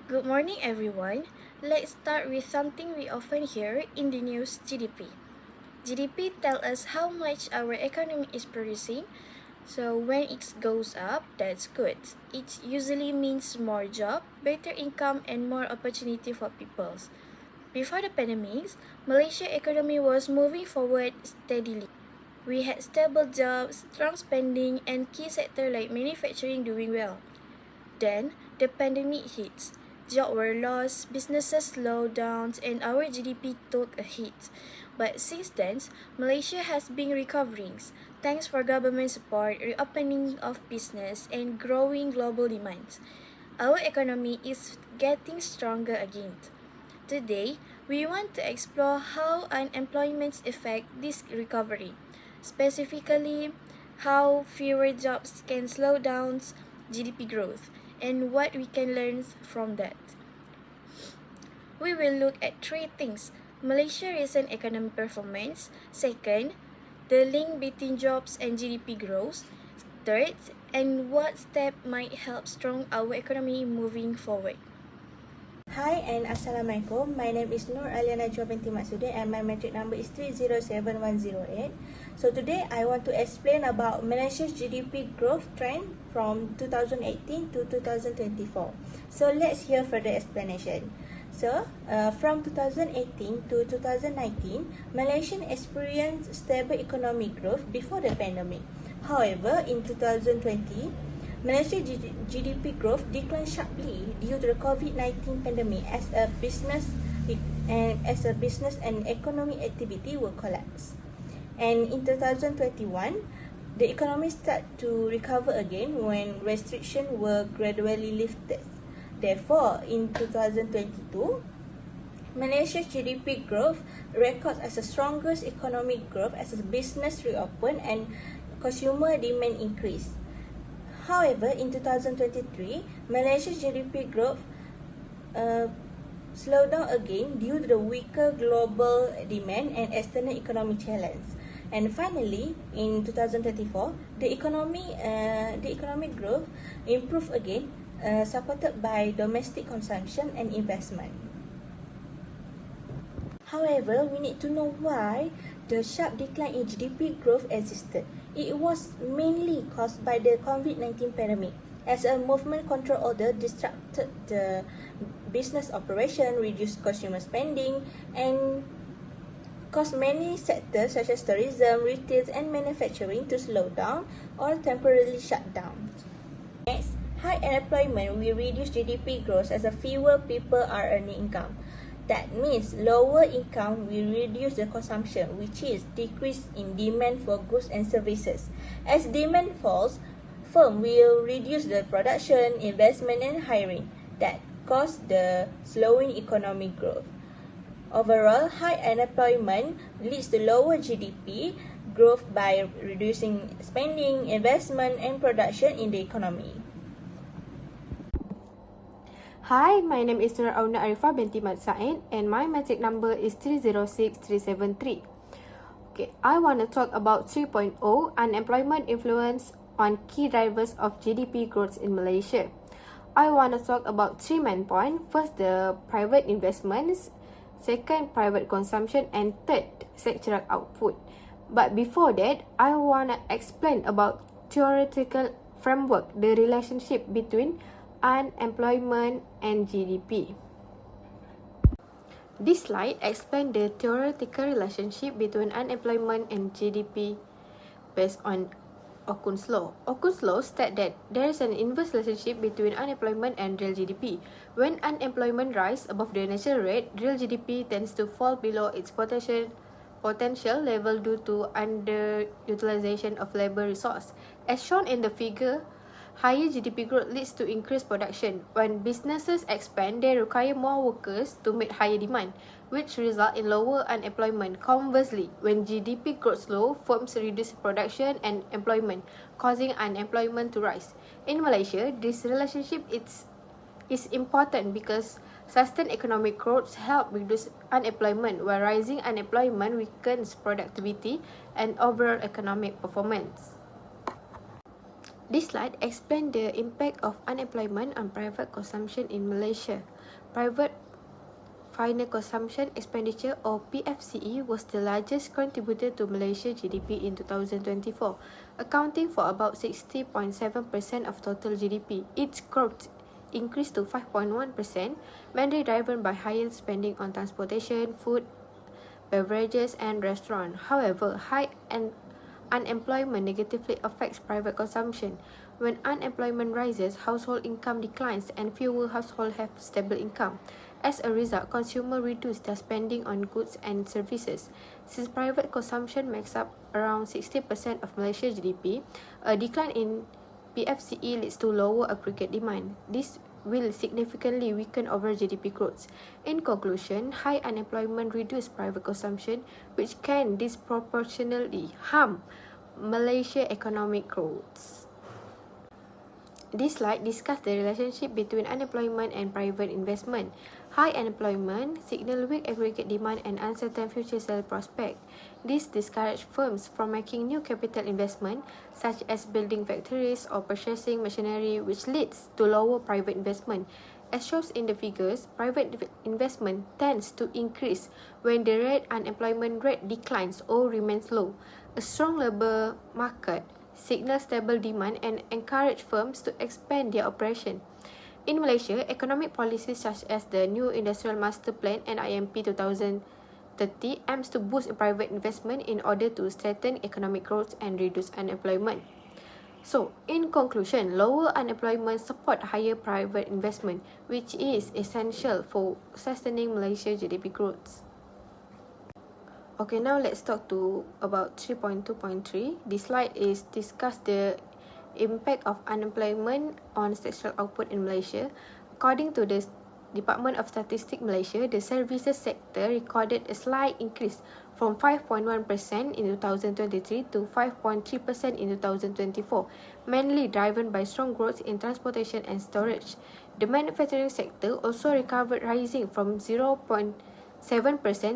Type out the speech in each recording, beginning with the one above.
Good morning, everyone. Let's start with something we often hear in the news: GDP. GDP tells us how much our economy is producing. So when it goes up, that's good. It usually means more job, better income, and more opportunity for people. Before the pandemic, Malaysia economy was moving forward steadily. We had stable jobs, strong spending, and key sectors like manufacturing doing well. Then, the pandemic hits. Jobs were lost, businesses slowed down, and our GDP took a hit. But since then, Malaysia has been recovering, thanks for government support, reopening of business, and growing global demand. Our economy is getting stronger again. Today, we want to explore how unemployment affects this recovery. Specifically, how fewer jobs can slow down GDP growth, and what we can learn from that. We will look at three things: Malaysia's recent economic performance, second, the link between jobs and GDP growth, third, and what step might help strong our economy moving forward. Hi and Assalamualaikum. My name is Nur Aliana Najwa binti Maksudin and my metric number is 307108. So today I want to explain about Malaysia's GDP growth trend from 2018 to 2024. So let's hear further explanation. So, from 2018 to 2019, Malaysia experienced stable economic growth before the pandemic. However, in 2020, Malaysia's GDP growth declined sharply due to the COVID-19 pandemic as a business and economic activity will collapse. And in 2021, the economy started to recover again when restrictions were gradually lifted. Therefore, in 2022, Malaysia's GDP growth records as the strongest economic growth as the business reopened and consumer demand increased. However, in 2023, Malaysia's GDP growth slowed down again due to the weaker global demand and external economic challenge. And finally, in 2024, the economic growth improved again, supported by domestic consumption and investment. However, we need to know why the sharp decline in GDP growth existed. It was mainly caused by the COVID-19 pandemic, as a movement control order disrupted the business operation, reduced consumer spending, and caused many sectors such as tourism, retail, and manufacturing to slow down or temporarily shut down. Next, high unemployment will reduce GDP growth as fewer people are earning income. That means lower income will reduce the consumption, which is decrease in demand for goods and services. As demand falls, firms will reduce the production, investment, and hiring. That cause the slowing economic growth. Overall, high unemployment leads to lower GDP growth by reducing spending, investment, and production in the economy. Hi, my name is Nur Auna Arifah binti Mat Said and my metric number is 306373. Okay, I want to talk about 3.0, unemployment influence on key drivers of GDP growth in Malaysia. I want to talk about three main points. First, the private investments. Second, private consumption. And third, sectoral output. But before that, I want to explain about theoretical framework, the relationship between unemployment and GDP. This slide explains the theoretical relationship between unemployment and GDP based on Okun's law. Okun's law states that there is an inverse relationship between unemployment and real GDP. When unemployment rises above the natural rate, real GDP tends to fall below its potential level due to underutilization of labor resource. As shown in the figure, higher GDP growth leads to increased production. When businesses expand, they require more workers to meet higher demand, which result in lower unemployment. Conversely, when GDP grows slow, firms reduce production and employment, causing unemployment to rise. In Malaysia, this relationship is important because sustained economic growth help reduce unemployment, while rising unemployment weakens productivity and overall economic performance. This slide explains the impact of unemployment on private consumption in Malaysia. Private Final Consumption Expenditure or PFCE was the largest contributor to Malaysia GDP in 2024, accounting for about 60.7% of total GDP. Its growth increased to 5.1%, mainly driven by higher spending on transportation, food, beverages, and restaurants. However, high unemployment negatively affects private consumption. When unemployment rises, household income declines and fewer households have stable income. As a result, consumers reduce their spending on goods and services. Since private consumption makes up around 60% of Malaysia's GDP, a decline in PFCE leads to lower aggregate demand. This will significantly weaken overall GDP growth. In conclusion, high unemployment reduces private consumption, which can disproportionately harm Malaysia's economic growth. This slide discusses the relationship between unemployment and private investment. High unemployment signals weak aggregate demand and uncertain future sales prospects. This discourages firms from making new capital investment, such as building factories or purchasing machinery, which leads to lower private investment. As shown in the figures, private investment tends to increase when the unemployment rate declines or remains low. A strong labour market signal stable demand and encourage firms to expand their operation. In Malaysia, economic policies such as the New Industrial Master Plan and IMP 2030 aims to boost private investment in order to strengthen economic growth and reduce unemployment. So, in conclusion, lower unemployment support higher private investment, which is essential for sustaining Malaysia's GDP growth. Okay, now let's talk about 3.2.3. This slide is discuss the impact of unemployment on sexual output in Malaysia. According to the Department of Statistics Malaysia, the services sector recorded a slight increase from 5.1% in 2023 to 5.3% in 2024, mainly driven by strong growth in transportation and storage. The manufacturing sector also recovered, rising from 0.7%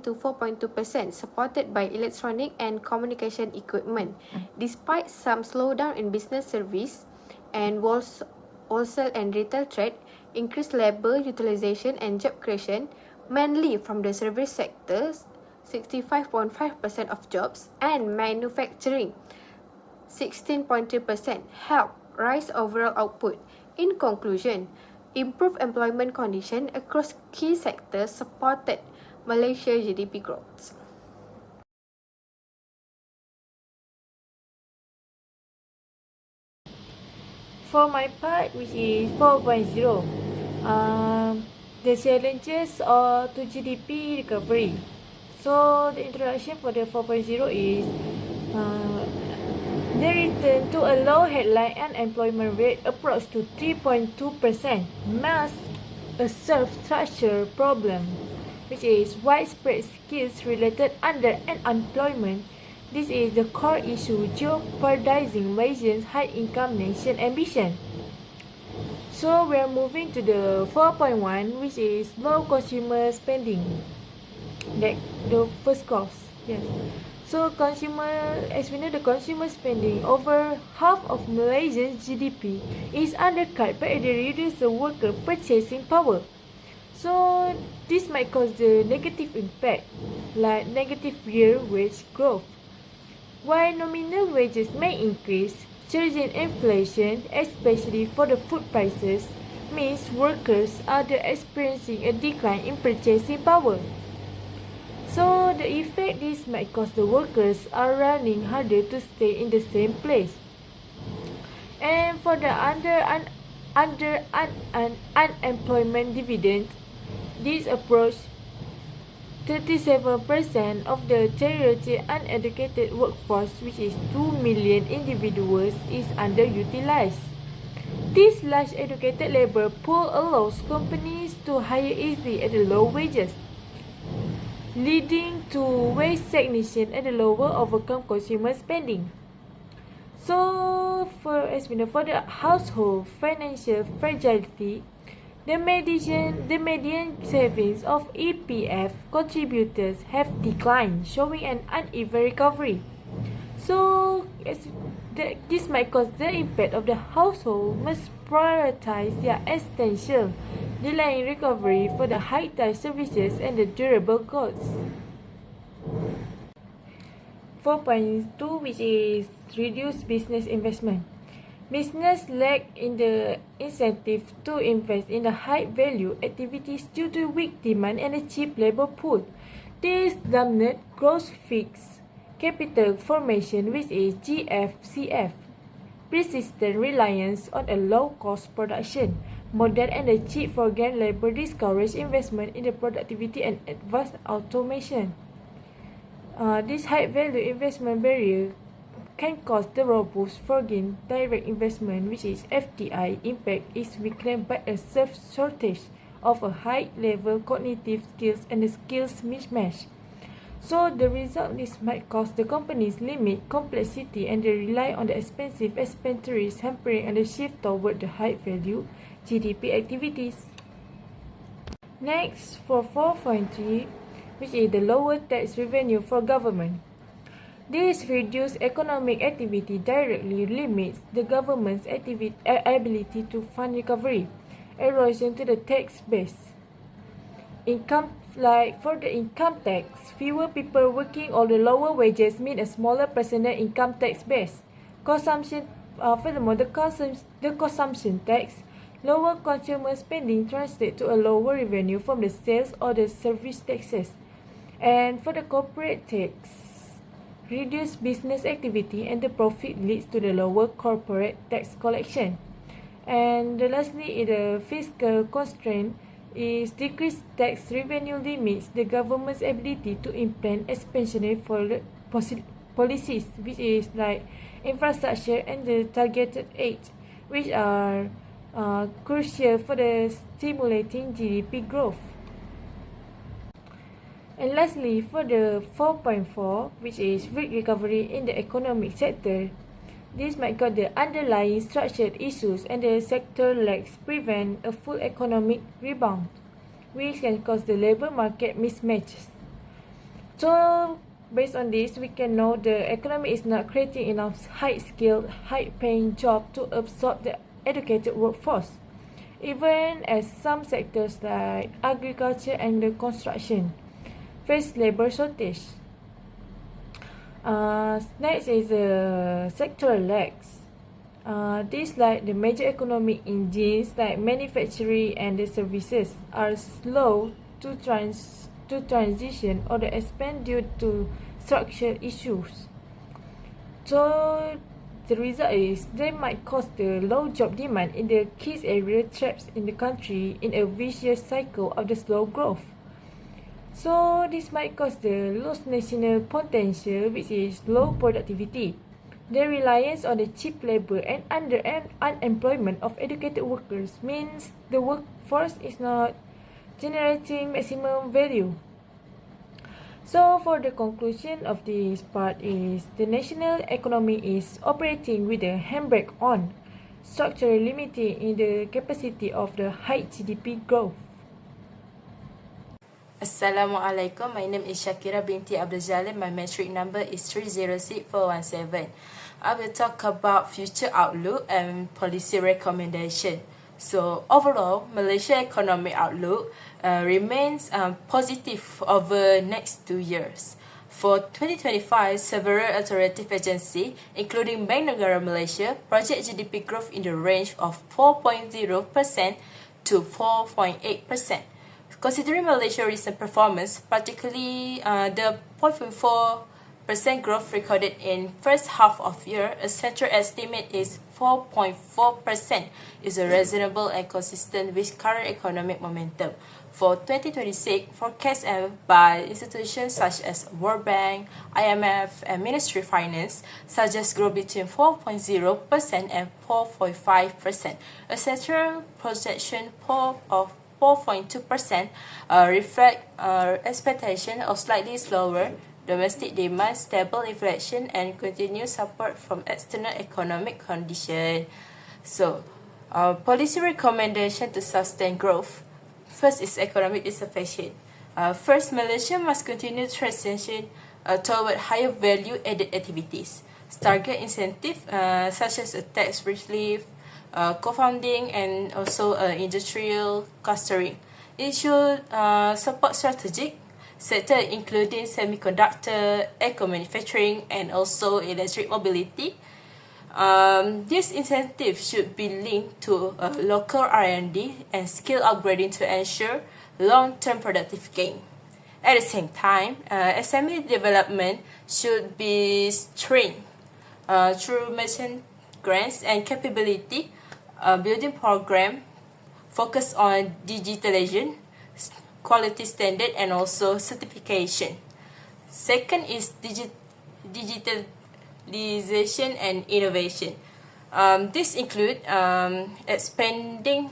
to 4.2%, supported by electronic and communication equipment. Despite some slowdown in business service and wholesale and retail trade, increased labor utilization and job creation, mainly from the service sectors, 65.5% of jobs, and manufacturing, 16.3%, helped rise overall output. In conclusion, improved employment conditions across key sectors supported Malaysia's GDP growth. For my part, which is 4.0, the challenges to GDP recovery. So the introduction for the 4.0 is the return to a low headline unemployment rate approach to 3.2% masks a structural problem, which is widespread skills-related unemployment. This is the core issue jeopardizing Malaysia's high-income nation ambition. So we are moving to the 4.1, which is low consumer spending. Like the first cause, yes. So as we know, the consumer spending, over half of Malaysia's GDP, is undercut by the reduced worker purchasing power. So this might cause the negative impact, like negative real wage growth. While nominal wages may increase, surging inflation, especially for the food prices, means workers are experiencing a decline in purchasing power. So the effect this might cause the workers are running harder to stay in the same place. And for the unemployment dividend, this approach 37% of the theoretically uneducated workforce, which is 2 million individuals, is underutilized. This large educated labor pool allows companies to hire easily at low wages, leading to wage stagnation and lower overcome consumer spending. So, for the household financial fragility, the median savings of EPF contributors have declined, showing an uneven recovery. So, this might cause the impact of the household must prioritize their essential delaying recovery for the high-touch services and the durable goods. 4.2, which is reduce business investment. Business lack in the incentive to invest in the high-value activities due to weak demand and a cheap labor pool. This dominant gross fixed capital formation, which is GFCF. Persistent reliance on a low-cost production model and a cheap foreign labor discourage investment in the productivity and advanced automation. This high-value investment barrier can cause the robust foreign direct investment, which is FDI, impact is weakened by a shortage of a high-level cognitive skills and a skills mismatch. So the result is might cause the companies limit complexity and they rely on the expensive expenditures, hampering and the shift toward the high-value GDP activities. Next, for 4.3, which is the lower tax revenue for government. This reduced economic activity directly limits the government's ability to fund recovery, erosion to the tax base. For the income tax, fewer people working or the lower wages mean a smaller personal income tax base. Furthermore, the consumption tax, lower consumer spending translates to a lower revenue from the sales or the service taxes. And for the corporate tax, reduced business activity and the profit leads to the lower corporate tax collection. And lastly, the fiscal constraint is decreased tax revenue limits the government's ability to implement expansionary policies, which is like infrastructure and the targeted aid, which are crucial for the stimulating GDP growth. And lastly, for the 4.4, which is weak recovery in the economic sector, this might cause the underlying structured issues and the sector lacks prevent a full economic rebound, which can cause the labor market mismatches. So, based on this, we can know the economy is not creating enough high-skilled, high-paying jobs to absorb the educated workforce, even as some sectors like agriculture and the construction face labor shortage. Next is the sectoral lags. These like the major economic engines like manufacturing and the services are slow to transition or the expand due to structural issues. So the result is they might cause the low job demand in the key area traps in the country in a vicious cycle of the slow growth. So this might cause the lost national potential, which is low productivity. The reliance on the cheap labor and unemployment of educated workers means the workforce is not generating maximum value. So for the conclusion of this part is the national economy is operating with a handbrake on, structurally limiting in the capacity of the high GDP growth. Assalamualaikum. My name is Shakira binti Abdul Jalim. My metric number is 306417. I will talk about future outlook and policy recommendation. So overall, Malaysia economic outlook remains positive over next 2 years. For 2025, several authoritative agencies, including Bank Negara Malaysia, project GDP growth in the range of 4.0% to 4.8%. Considering Malaysia's recent performance, particularly the 0.4% growth recorded in first half of year, a central estimate is 4.4% is reasonable and consistent with current economic momentum. For 2026, forecasts by institutions such as World Bank, IMF, and Ministry of Finance suggest growth between 4.0% and 4.5%. A central projection of 4.2% reflect expectation of slightly slower domestic demand, stable inflation, and continued support from external economic conditions. So, policy recommendation to sustain growth. First is economic diversification. First, Malaysia must continue transition toward higher value-added activities. Target incentives such as a tax relief, co-founding, and also industrial clustering. It should support strategic sector including semiconductor, eco manufacturing, and also electric mobility. This incentive should be linked to local R&D and skill upgrading to ensure long-term productive gain. At the same time, SME development should be strengthened through merchant grants and capability building program focus on digitalization, quality standard, and also certification. Second is digitalization and innovation. This include expanding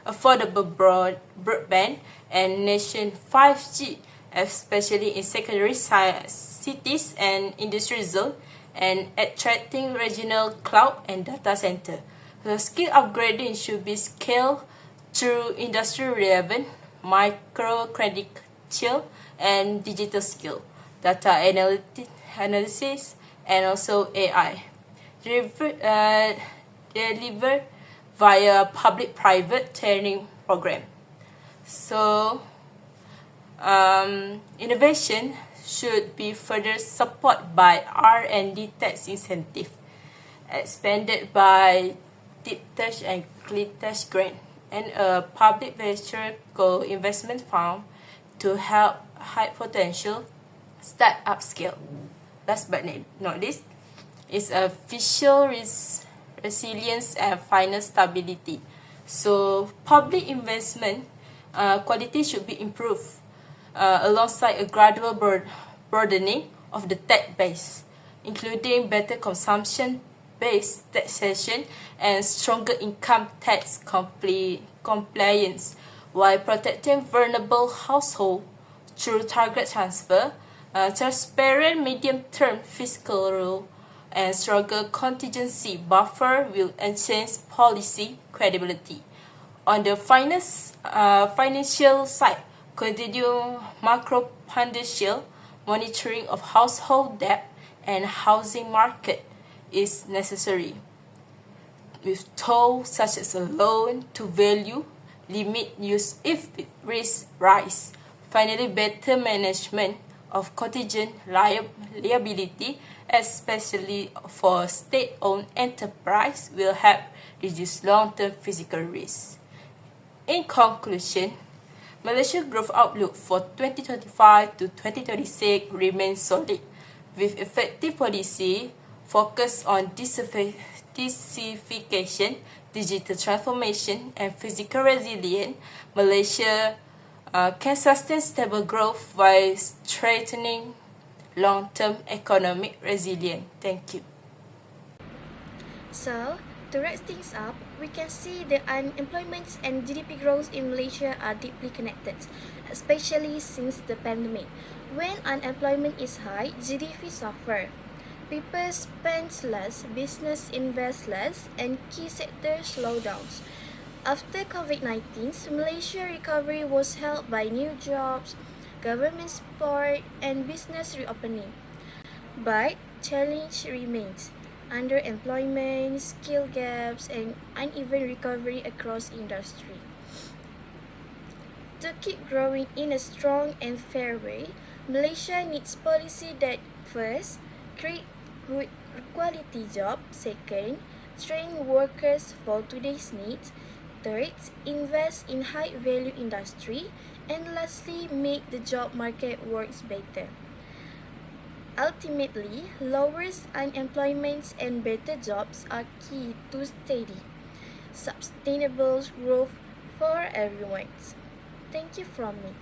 affordable broadband and nation 5G, especially in secondary cities and industry zone, and attracting regional cloud and data center. The skill upgrading should be scaled through industry relevant, micro-credential, and digital skill, data analysis, and also AI. Delivered via public-private training program. So, innovation should be further supported by R&D tax incentive, expanded by deep tech and clean tech grant, and a public venture co-investment fund to help high potential start-up scale. Last but not least, is a fiscal resilience and finance stability. So public investment quality should be improved alongside a gradual broadening of the tax base, including better consumption-based taxation and stronger income tax compliance, while protecting vulnerable households through target transfer, transparent medium-term fiscal rule, and stronger contingency buffer will enhance policy credibility. On the financial side, continue macroprudential monitoring of household debt and housing market is necessary, with tools such as a loan-to-value limit used if risks rise. Finally, better management of contingent liability, especially for state-owned enterprise, will help reduce long-term physical risk. In conclusion, Malaysia's growth outlook for 2025 to 2026 remains solid, with effective policy focused on diversification, digital transformation, and physical resilience. Malaysia can sustain stable growth while strengthening long-term economic resilience. Thank you. So, to wrap things up, we can see the unemployment and GDP growth in Malaysia are deeply connected, especially since the pandemic. When unemployment is high, GDP suffer. People spend less, business invest less, and key sectors slow down. After COVID-19, Malaysia recovery was helped by new jobs, government support, and business reopening. But challenge remains: underemployment, skill gaps, and uneven recovery across industry. To keep growing in a strong and fair way, Malaysia needs policy that first, create good quality jobs, second, train workers for today's needs, third, invest in high-value industry, and lastly, make the job market works better. Ultimately, lower unemployment and better jobs are key to steady, sustainable growth for everyone. Thank you from me.